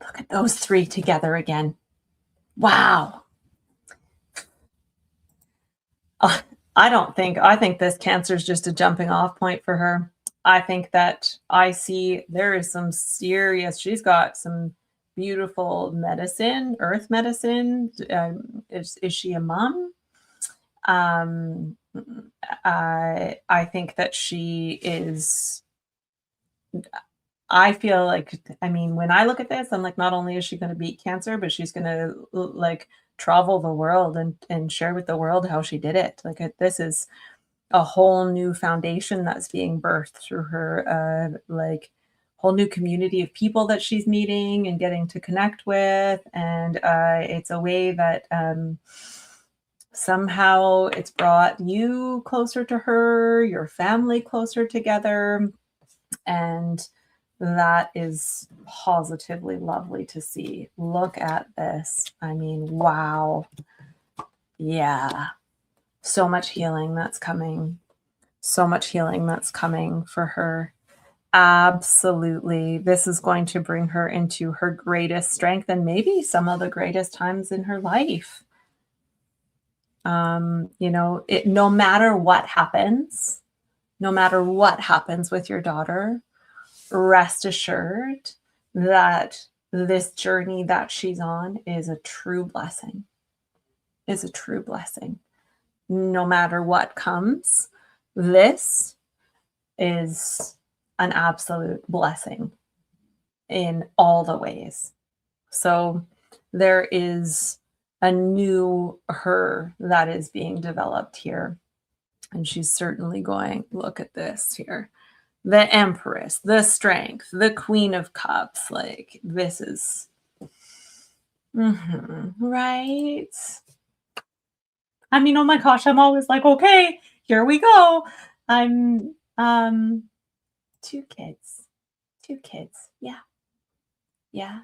Look at those three together again. Wow. I think this cancer is just a jumping off point for her. I think that I see there is some serious, she's got some beautiful medicine, earth medicine. Is she a mom? I think that she is, I feel like, I mean, when I look at this, I'm like, not only is she going to beat cancer, but she's going to like travel the world and share with the world how she did it. Like this is a whole new foundation that's being birthed through her, like whole new community of people that she's meeting and getting to connect with. And it's a way that somehow it's brought you closer to her, your family closer together. And that is positively lovely to see. Look at this. I mean, wow. Yeah. So much healing that's coming. So much healing that's coming for her. Absolutely. This is going to bring her into her greatest strength and maybe some of the greatest times in her life. You know, no matter what happens with your daughter, rest assured that this journey that she's on is a true blessing. Is a true blessing. No matter what comes, this is an absolute blessing in all the ways. So there is a new her that is being developed here. And she's certainly going, look at this here. The Empress, the Strength, the Queen of Cups. Like, this is, right? I mean, oh my gosh, I'm always like, okay, here we go. I'm, two kids. Yeah. Yeah.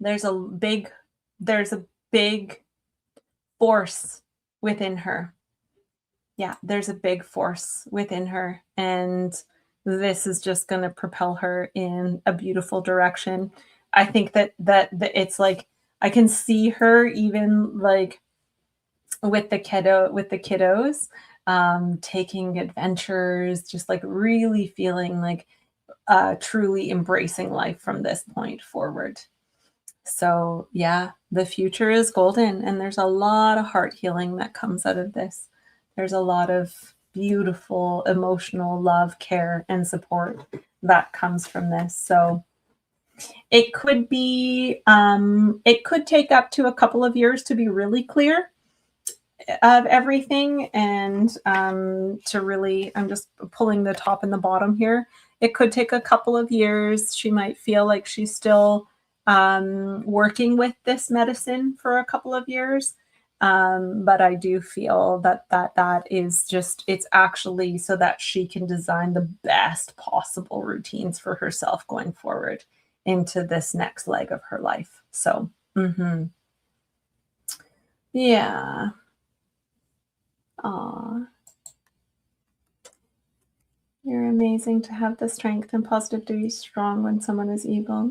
There's a big force within her. Yeah, there's a big force within her, and this is just going to propel her in a beautiful direction. I think that it's like I can see her even like with the kiddos, taking adventures, just like really feeling like truly embracing life from this point forward. So yeah, the future is golden, and there's a lot of heart healing that comes out of this. There's a lot of beautiful emotional love, care, and support that comes from this. So it could be, it could take up to a couple of years to be really clear of everything, and to really, I'm just pulling the top and the bottom here. It could take a couple of years. She might feel like she's still working with this medicine for a couple of years. But I do feel that is just, it's actually so that she can design the best possible routines for herself going forward into this next leg of her life. So, yeah. Aw. You're amazing to have the strength and positive to be strong when someone is evil.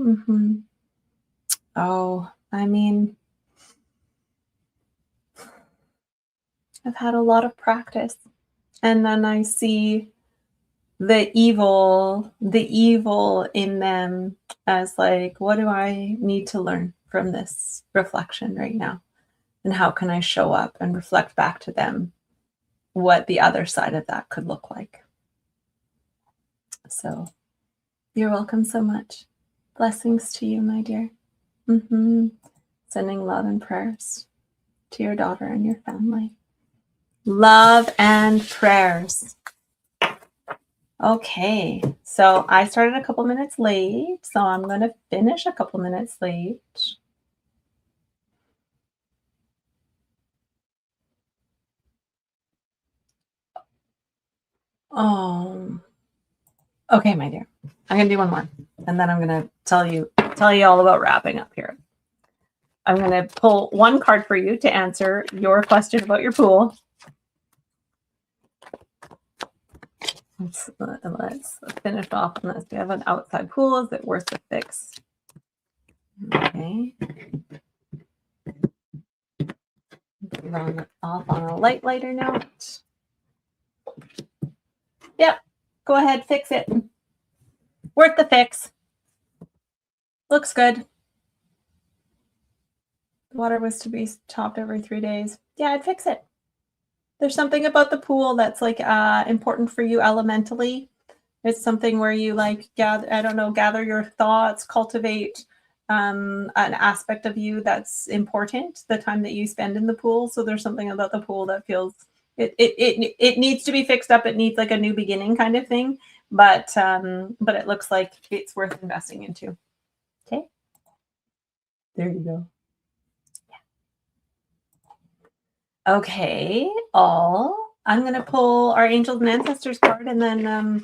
Oh, I mean, I've had a lot of practice, and then I see the evil in them as like, what do I need to learn from this reflection right now? And how can I show up and reflect back to them what the other side of that could look like? So you're welcome so much. Blessings to you, my dear. Sending love and prayers to your daughter and your family. Love and prayers. Okay, so I started a couple minutes late, so I'm going to finish a couple minutes late. Okay, my dear. I'm going to do one more, and then I'm going to tell you all about wrapping up here. I'm going to pull one card for you to answer your question about your pool. Let's finish off on this. We have an outside pool. Is it worth the fix? Okay. Run off on a lighter note. Yep. Go ahead, fix it. Worth the fix. Looks good. The water was to be topped every 3 days. Yeah, I'd fix it. There's something about the pool that's like important for you elementally. It's something where you like gather your thoughts, cultivate an aspect of you that's important the time that you spend in the pool. So there's something about the pool that feels it needs to be fixed up. It needs like a new beginning kind of thing. But it looks like it's worth investing into. Okay. There you go. Yeah. Okay. I'm going to pull our angels and ancestors card and then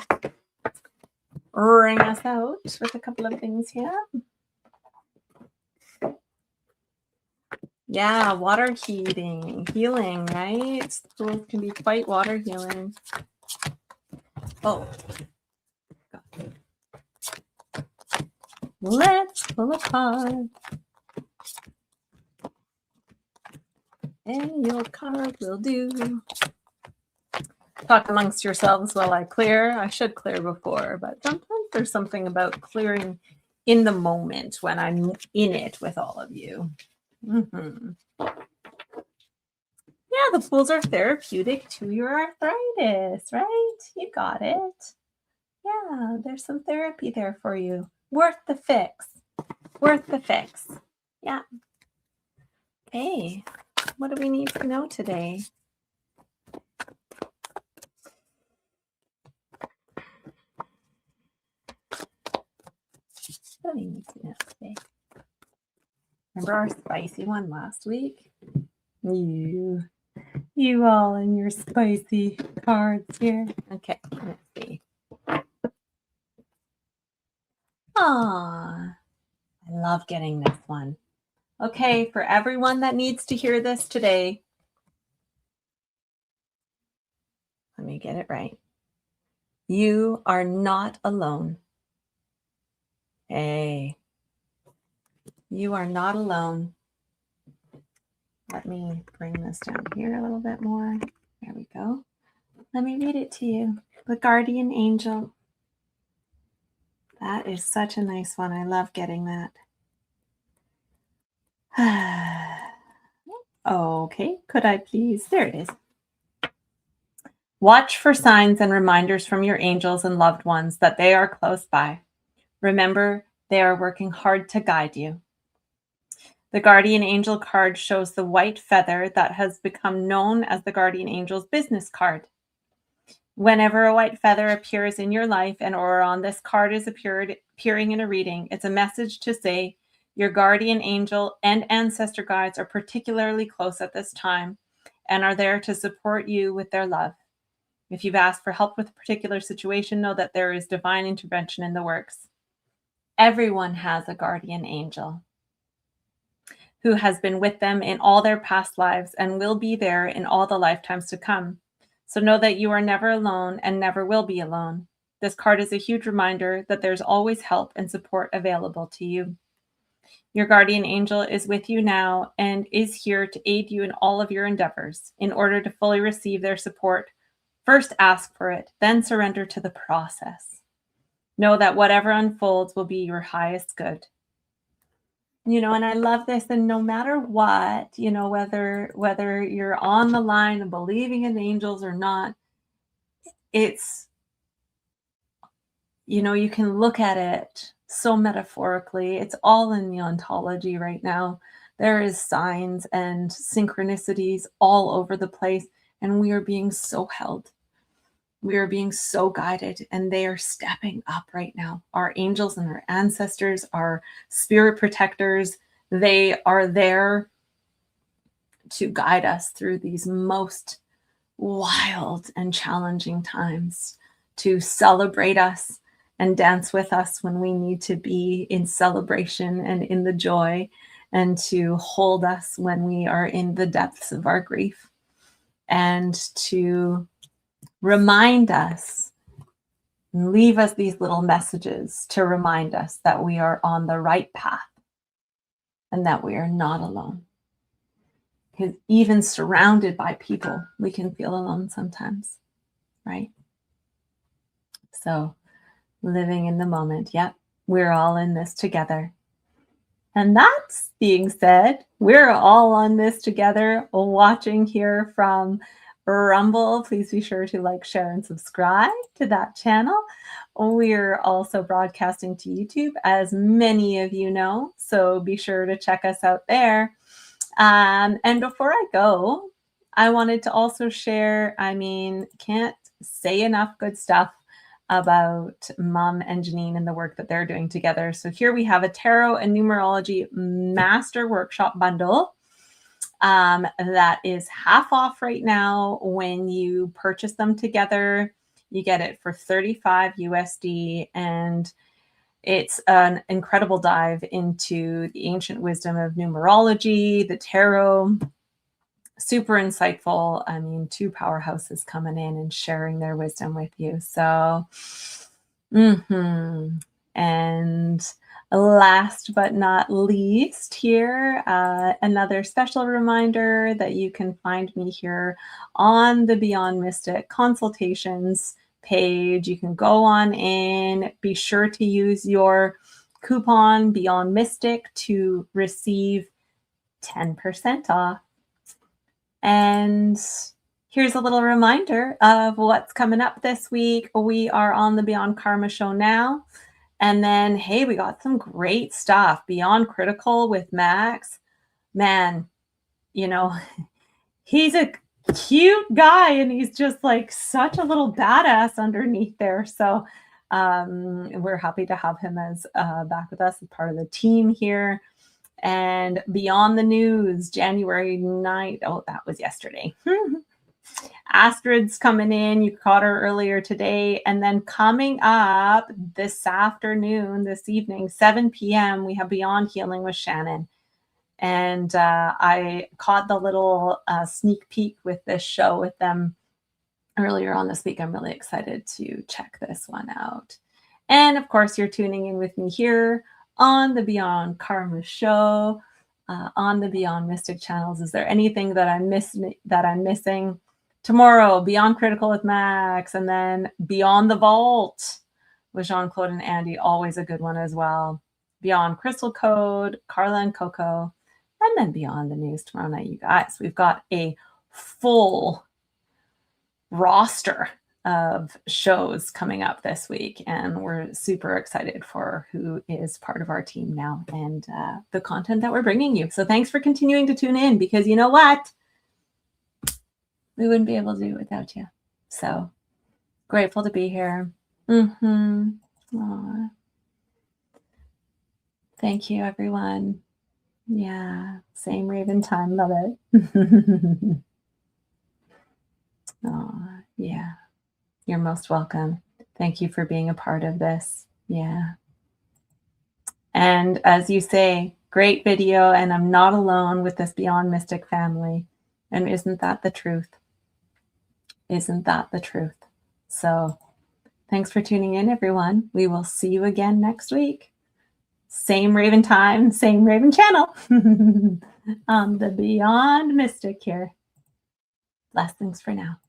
ring us out with a couple of things here. Yeah, water healing, right? Pools can be quite water healing. Oh. Let's pull a card. And your card will do. Talk amongst yourselves while I clear. I should clear before, but sometimes there's something about clearing in the moment when I'm in it with all of you. Yeah, the pools are therapeutic to your arthritis, right? You got it. Yeah, there's some therapy there for you. Worth the fix. Worth the fix. Yeah. Okay. What do we need to know today? What do we need to know today? Remember our spicy one last week? You all and your spicy cards here. Okay, let's see. Ah, I love getting this one. Okay, for everyone that needs to hear this today, let me get it right. You are not alone. Hey, you are not alone. Let me bring this down here a little bit more. There we go. Let me read it to you. The guardian angel. That is such a nice one. I love getting that. Okay, could I please? There it is. Watch for signs and reminders from your angels and loved ones that they are close by. Remember, they are working hard to guide you. The guardian angel card shows the white feather that has become known as the guardian angel's business card. Whenever a white feather appears in your life and or on this card is appearing in a reading, it's a message to say your guardian angel and ancestor guides are particularly close at this time and are there to support you with their love. If you've asked for help with a particular situation, know that there is divine intervention in the works. Everyone has a guardian angel who has been with them in all their past lives and will be there in all the lifetimes to come. So know that you are never alone and never will be alone. This card is a huge reminder that there's always help and support available to you. Your guardian angel is with you now and is here to aid you in all of your endeavors. In order to fully receive their support, first ask for it, then surrender to the process. Know that whatever unfolds will be your highest good. And I love this. And no matter what, whether you're on the line of believing in angels or not, it's, you can look at it so metaphorically. It's all in the ontology right now. There is signs and synchronicities all over the place, and we are being so held. We are being so guided, and they are stepping up right now. Our angels and our ancestors, our spirit protectors, they are there to guide us through these most wild and challenging times, to celebrate us and dance with us when we need to be in celebration and in the joy, and to hold us when we are in the depths of our grief, and to remind us and leave us these little messages to remind us that we are on the right path and that we are not alone. Because even surrounded by people, we can feel alone sometimes, right? So living in the moment. Yep, we're all in this together. And that's being said, we're all on this together, watching here from Rumble. Please be sure to like, share, and subscribe to that channel. We're also broadcasting to YouTube, as many of you know, so be sure to check us out there. And before I go, I wanted to also share, can't say enough good stuff about Mom and Janine and the work that they're doing together. So here we have a tarot and numerology master workshop bundle that is half off right now. When you purchase them together, you get it for $35 USD, and it's an incredible dive into the ancient wisdom of numerology, the tarot. Super insightful. Two powerhouses coming in and sharing their wisdom with you. So, and last but not least here, another special reminder that you can find me here on the Beyond Mystic consultations page. You can go on in. Be sure to use your coupon Beyond Mystic to receive 10% off. And here's a little reminder of what's coming up this week. We are on the Beyond Karma show now. And then, hey, we got some great stuff. Beyond Critical with Max. Man, you know, he's a cute guy and he's just like such a little badass underneath there. So we're happy to have him as back with us as part of the team here. And Beyond the News, January 9th. Oh, that was yesterday. Astrid's coming in. You caught her earlier today. And then coming up this afternoon, this evening, 7 p.m., we have Beyond Healing with Shannon. And I caught the little sneak peek with this show with them earlier on this week. I'm really excited to check this one out. And of course, you're tuning in with me here on the Beyond Karma show, on the Beyond Mystic channels. Is there anything that I'm missing? Tomorrow, Beyond Critical with Max, and then Beyond the Vault with Jean-Claude and Andy, always a good one as well. Beyond Crystal Code, Carla and Coco, and then Beyond the News tomorrow night, you guys. We've got a full roster of shows coming up this week, and we're super excited for who is part of our team now and the content that we're bringing you. So thanks for continuing to tune in, because you know what? We wouldn't be able to do it without you. So grateful to be here. Aww. Thank you, everyone. Yeah, same Raven time. Love it. Oh, yeah. You're most welcome. Thank you for being a part of this. Yeah. And as you say, great video, and I'm not alone with this Beyond Mystic family. And isn't that the truth? Isn't that the truth? So thanks for tuning in, everyone. We will see you again next week. Same Raven time, same Raven channel. On the Beyond Mystic here. Blessings for now.